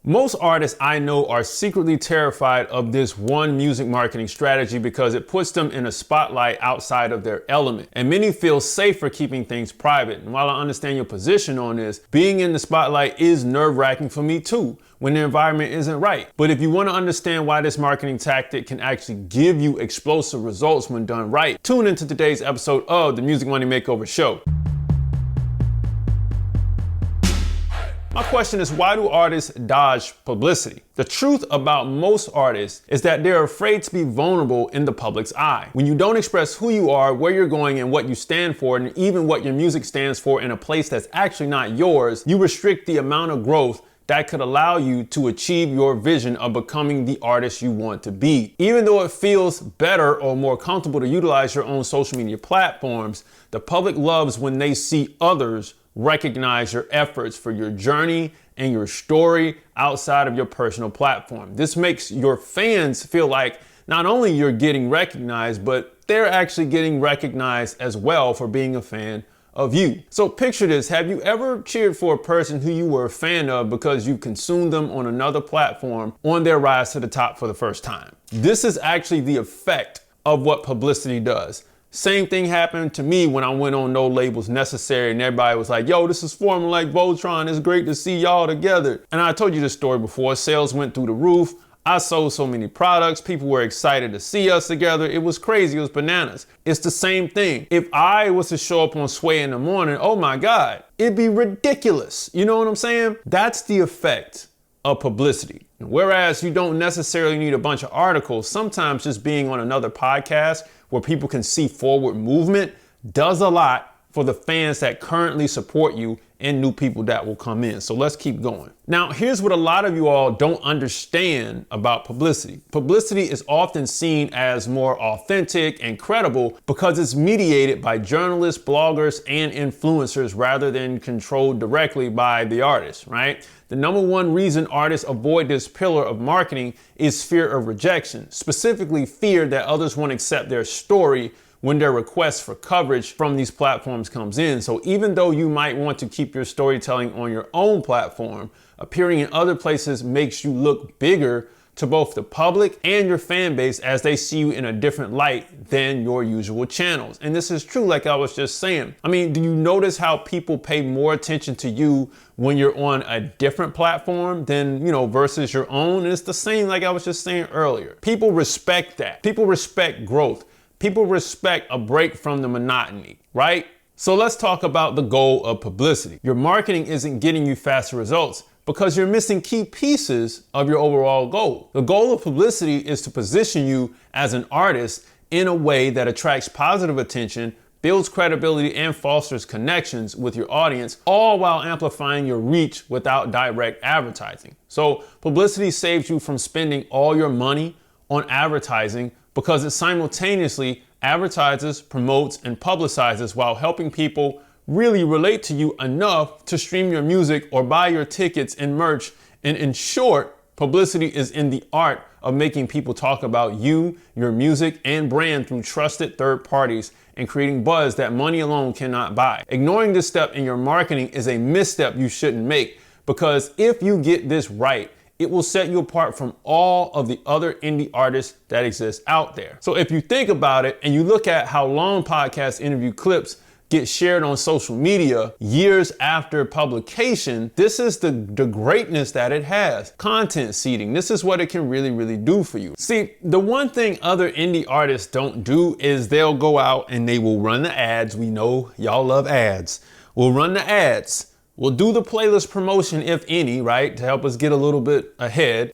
Most artists I know are secretly terrified of this one music marketing strategy because it puts them in a spotlight outside of their element. And many feel safer keeping things private. And while I understand your position on this, being in the spotlight is nerve-wracking for me too, when the environment isn't right. But if you want to understand why this marketing tactic can actually give you explosive results when done right, tune into today's episode of the Music Money Makeover Show. My question is, why do artists dodge publicity? The truth about most artists is that they're afraid to be vulnerable in the public's eye. When you don't express who you are, where you're going, and what you stand for, and even what your music stands for in a place that's actually not yours, you restrict the amount of growth that could allow you to achieve your vision of becoming the artist you want to be. Even though it feels better or more comfortable to utilize your own social media platforms, the public loves when they see others recognize your efforts for your journey and your story outside of your personal platform. This makes your fans feel like not only you're getting recognized, but they're actually getting recognized as well for being a fan of you. So picture this. Have you ever cheered for a person who you were a fan of because you consumed them on another platform on their rise to the top for the first time? This is actually the effect of what publicity does. Same thing happened to me when I went on No Labels Necessary and everybody was like, yo, this is forming like Voltron. It's great to see y'all together. And I told you this story before. Sales went through the roof. I sold so many products. People were excited to see us together. It was crazy. It was bananas. It's the same thing. If I was to show up on Sway in the morning, oh my God, it'd be ridiculous. You know what I'm saying? That's the effect of publicity. Whereas you don't necessarily need a bunch of articles, sometimes just being on another podcast where people can see forward movement does a lot for the fans that currently support you and new people that will come in. So let's keep going. Now, here's what a lot of you all don't understand about publicity. Publicity is often seen as more authentic and credible because it's mediated by journalists, bloggers, and influencers rather than controlled directly by the artist, right? The number one reason artists avoid this pillar of marketing is fear of rejection, specifically fear that others won't accept their story when their request for coverage from these platforms comes in. So even though you might want to keep your storytelling on your own platform, appearing in other places makes you look bigger to both the public and your fan base as they see you in a different light than your usual channels. And this is true, like I was just saying. I mean, do you notice how people pay more attention to you when you're on a different platform than, versus your own? And it's the same, like I was just saying earlier. People respect that. People respect growth. People respect a break from the monotony, right? So let's talk about the goal of publicity. Your marketing isn't getting you faster results because you're missing key pieces of your overall goal. The goal of publicity is to position you as an artist in a way that attracts positive attention, builds credibility, and fosters connections with your audience, all while amplifying your reach without direct advertising. So publicity saves you from spending all your money on advertising because it simultaneously advertises, promotes, and publicizes while helping people really relate to you enough to stream your music or buy your tickets and merch. And in short, publicity is in the art of making people talk about you, your music, and brand through trusted third parties and creating buzz that money alone cannot buy. Ignoring this step in your marketing is a misstep you shouldn't make, because if you get this right, it will set you apart from all of the other indie artists that exist out there. So if you think about it and you look at how long podcast interview clips get shared on social media years after publication, this is the greatness that it has. Content seeding. This is what it can really do for you. See, the one thing other indie artists don't do is they'll go out and they will run the ads. We know y'all love ads. We'll run the ads. We'll do the playlist promotion, if any, right, to help us get a little bit ahead.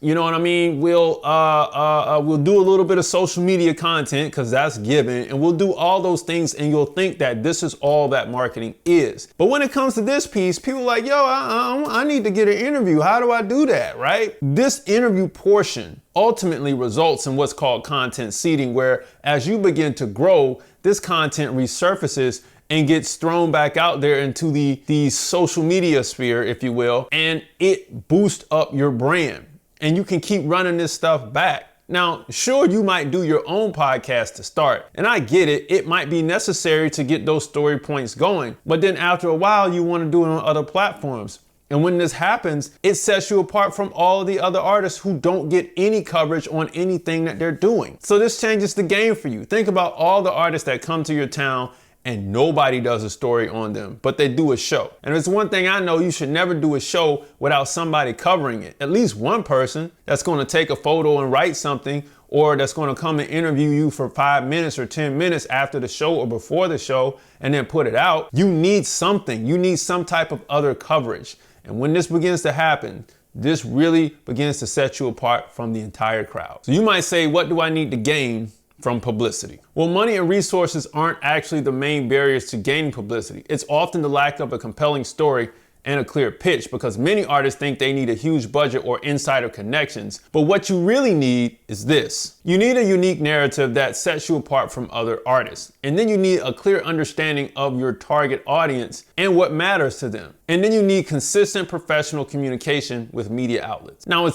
You know what I mean? We'll do a little bit of social media content because that's given, and we'll do all those things, and you'll think that this is all that marketing is. But when it comes to this piece, people are like, yo, I need to get an interview. How do I do that, right? This interview portion ultimately results in what's called content seeding, where as you begin to grow, this content resurfaces and gets thrown back out there into the social media sphere, if you will, and it boosts up your brand. And you can keep running this stuff back. Now, sure, you might do your own podcast to start, and I get it. It might be necessary to get those story points going, but then after a while, you want to do it on other platforms. And when this happens, it sets you apart from all of the other artists who don't get any coverage on anything that they're doing. So this changes the game for you. Think about all the artists that come to your town and nobody does a story on them, but they do a show. And it's one thing I know, you should never do a show without somebody covering it. At least one person that's going to take a photo and write something, or that's going to come and interview you for 5 minutes or 10 minutes after the show or before the show and then put it out. You need something. You need some type of other coverage. And when this begins to happen, this really begins to set you apart from the entire crowd. So you might say, what do I need to gain from publicity? Well, money and resources aren't actually the main barriers to gaining publicity. It's often the lack of a compelling story and a clear pitch, because many artists think they need a huge budget or insider connections. But what you really need is this. You need a unique narrative that sets you apart from other artists. And then you need a clear understanding of your target audience and what matters to them. And then you need consistent professional communication with media outlets. Now,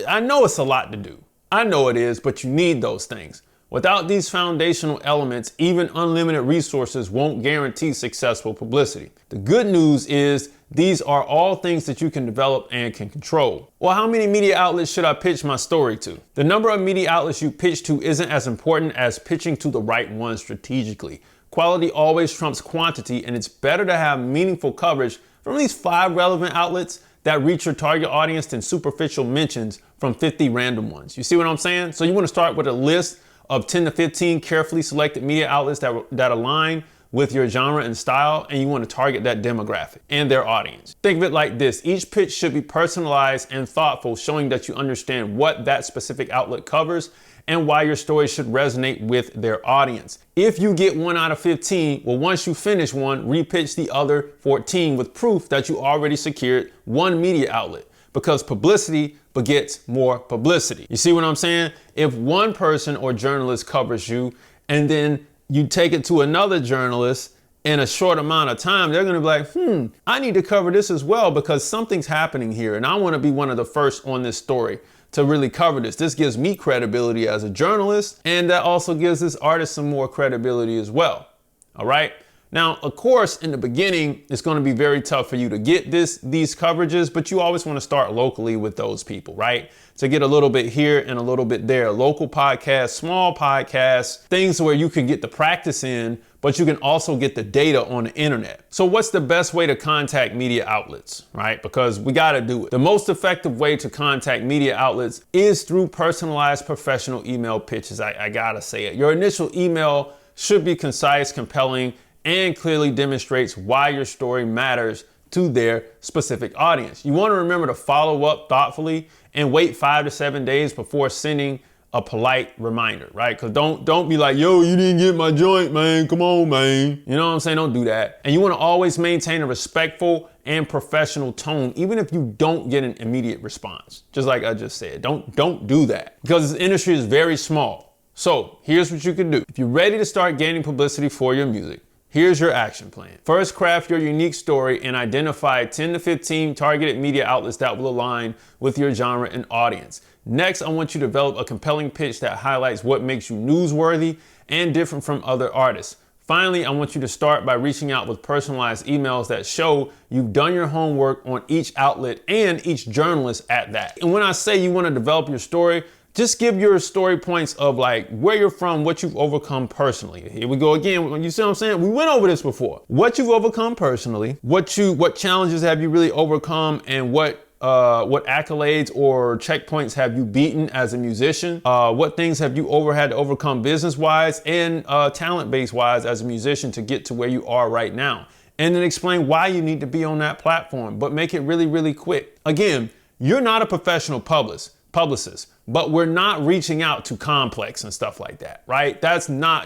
I know it's a lot to do. I know it is, but you need those things. Without these foundational elements, even unlimited resources won't guarantee successful publicity. The good news is these are all things that you can develop and can control. Well, how many media outlets should I pitch my story to? The number of media outlets you pitch to isn't as important as pitching to the right ones strategically. Quality always trumps quantity, and it's better to have meaningful coverage from at least 5 relevant outlets that reach your target audience than superficial mentions from 50 random ones. You see what I'm saying? So you want to start with a list of 10 to 15 carefully selected media outlets that align with your genre and style, and you want to target that demographic and their audience. Think of it like this. Each pitch should be personalized and thoughtful, showing that you understand what that specific outlet covers and why your story should resonate with their audience. If you get 1 out of 15, well, once you finish one, repitch the other 14 with proof that you already secured one media outlet, because publicity begets more publicity. You see what I'm saying? If one person or journalist covers you and then you take it to another journalist in a short amount of time, they're gonna be like, I need to cover this as well because something's happening here and I wanna be one of the first on this story to really cover this. This gives me credibility as a journalist, and that also gives this artist some more credibility as well, all right? Now, of course, in the beginning, it's going to be very tough for you to get these coverages, but you always want to start locally with those people, right? To get a little bit here and a little bit there. Local podcasts, small podcasts, things where you can get the practice in, but you can also get the data on the internet. So what's the best way to contact media outlets, right? Because we got to do it. The most effective way to contact media outlets is through personalized professional email pitches. I got to say it. Your initial email should be concise, compelling, and clearly demonstrates why your story matters to their specific audience. You want to remember to follow up thoughtfully and wait 5 to 7 days before sending a polite reminder, right? Because don't be like, yo, you didn't get my joint, man. Come on, man. You know what I'm saying? Don't do that. And you want to always maintain a respectful and professional tone, even if you don't get an immediate response. Just like I just said, don't do that, because this industry is very small. So here's what you can do. If you're ready to start gaining publicity for your music, here's your action plan. First, craft your unique story and identify 10 to 15 targeted media outlets that will align with your genre and audience. Next, I want you to develop a compelling pitch that highlights what makes you newsworthy and different from other artists. Finally, I want you to start by reaching out with personalized emails that show you've done your homework on each outlet and each journalist at that. And when I say you want to develop your story, just give your story points of like where you're from, what you've overcome personally. Here we go again. You see what I'm saying? We went over this before. What you've overcome personally, what challenges have you really overcome, and what accolades or checkpoints have you beaten as a musician? What things have you had to overcome business-wise and talent-based wise as a musician to get to where you are right now? And then explain why you need to be on that platform, but make it really, really quick. Again, you're not a professional publicist, but we're not reaching out to Complex and stuff like that, right?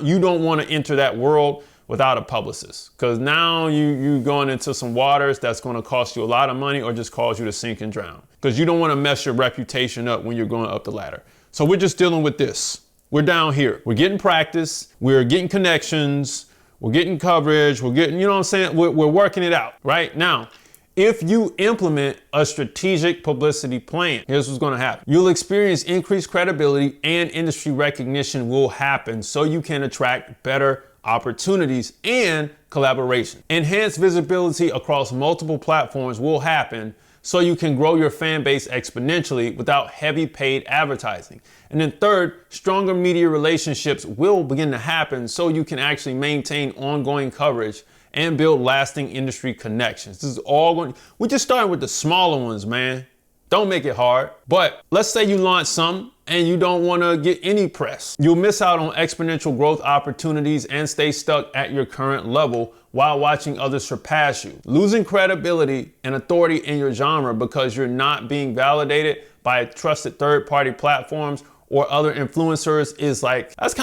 You don't want to enter that world without a publicist, because now you're going into some waters that's going to cost you a lot of money or just cause you to sink and drown, because you don't want to mess your reputation up when you're going up the ladder. So we're just dealing with this. We're down here. We're getting practice. We're getting connections. We're getting coverage. We're getting, you know what I'm saying? We're working it out right now. If you implement a strategic publicity plan, here's what's going to happen. You'll experience increased credibility and industry recognition will happen, so you can attract better opportunities and collaboration. Enhanced visibility across multiple platforms will happen, so you can grow your fan base exponentially without heavy paid advertising. And then third, stronger media relationships will begin to happen so you can actually maintain ongoing coverage and build lasting industry connections. This is all going, we're just starting with the smaller ones, man. Don't make it hard. But let's say you launch something and you don't want to get any press. You'll miss out on exponential growth opportunities and stay stuck at your current level while watching others surpass you. Losing credibility and authority in your genre because you're not being validated by trusted third-party platforms or other influencers is like, that's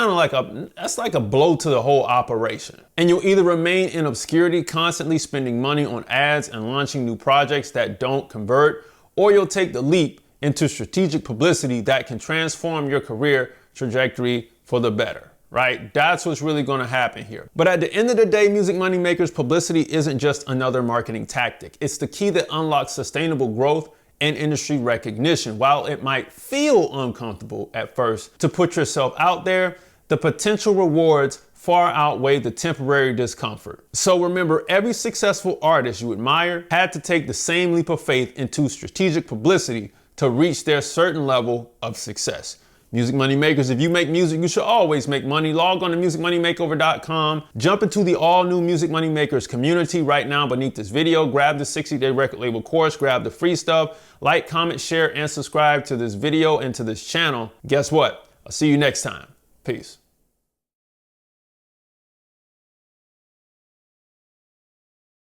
like a blow to the whole operation. And you'll either remain in obscurity, constantly spending money on ads and launching new projects that don't convert, or you'll take the leap into strategic publicity that can transform your career trajectory for the better, right? That's what's really gonna happen here. But at the end of the day, Music Money Makers, publicity isn't just another marketing tactic. It's the key that unlocks sustainable growth and industry recognition. While it might feel uncomfortable at first to put yourself out there, the potential rewards far outweigh the temporary discomfort. So remember, every successful artist you admire had to take the same leap of faith into strategic publicity to reach their certain level of success. Music Money Makers, if you make music, you should always make money. Log on to musicmoneymakeover.com. Jump into the all-new Music Money Makers community right now beneath this video. Grab the 60-day record label course, grab the free stuff, like, comment, share, and subscribe to this video and to this channel. Guess what? I'll see you next time. Peace.